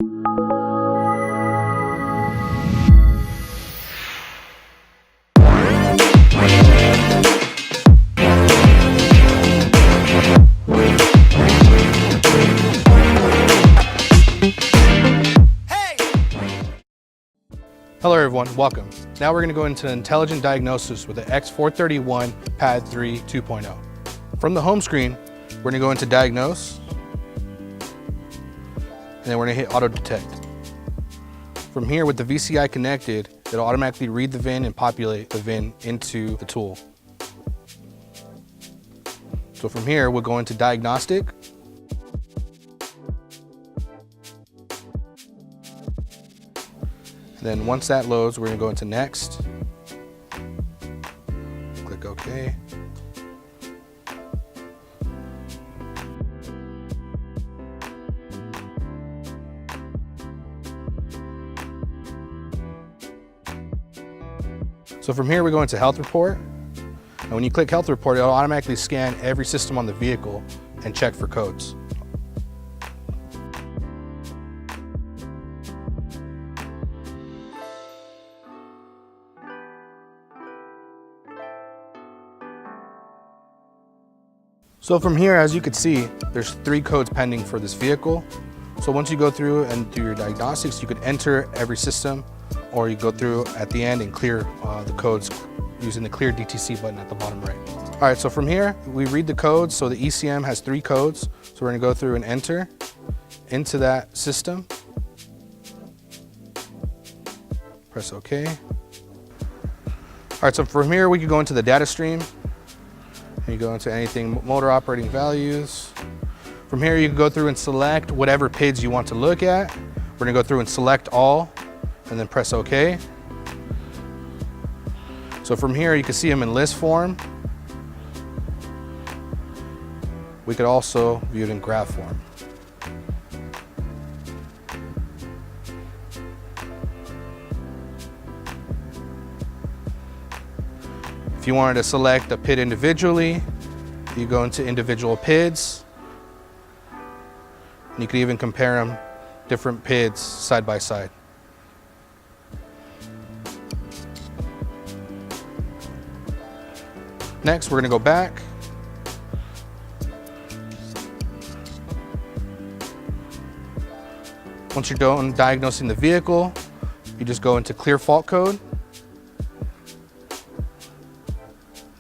Hello everyone, welcome. Now we're going to go into intelligent diagnosis with the X431 PAD III 2.0. From the home screen, we're going to go into diagnose, and then we're going to hit auto detect. From here, with the VCI connected, it'll automatically read the VIN and populate the VIN into the tool. So from here, we'll go into diagnostic. Then once that loads, we're going to go into next. Click OK. So from here, we go into health report. And when you click health report, it'll automatically scan every system on the vehicle and check for codes. So from here, as you can see, there's 3 codes pending for this vehicle. So once you go through and do your diagnostics, you could enter every system, or you go through at the end and clear the codes using the clear DTC button at the bottom right. All right, so from here, we read the codes. So the ECM has 3 codes. So we're gonna go through and enter into that system. Press OK. All right, so from here, we can go into the data stream. You go into anything, motor operating values. From here, you can go through and select whatever PIDs you want to look at. We're gonna go through and select all, and then press OK. So from here, you can see them in list form. We could also view it in graph form. If you wanted to select a PID individually, you go into individual PIDs. And you could even compare them, different PIDs side by side. Next, we're going to go back. Once you're done diagnosing the vehicle, you just go into clear fault code.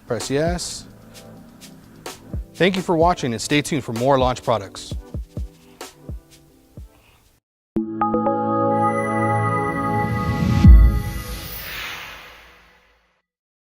Press yes. Thank you for watching and stay tuned for more Launch products.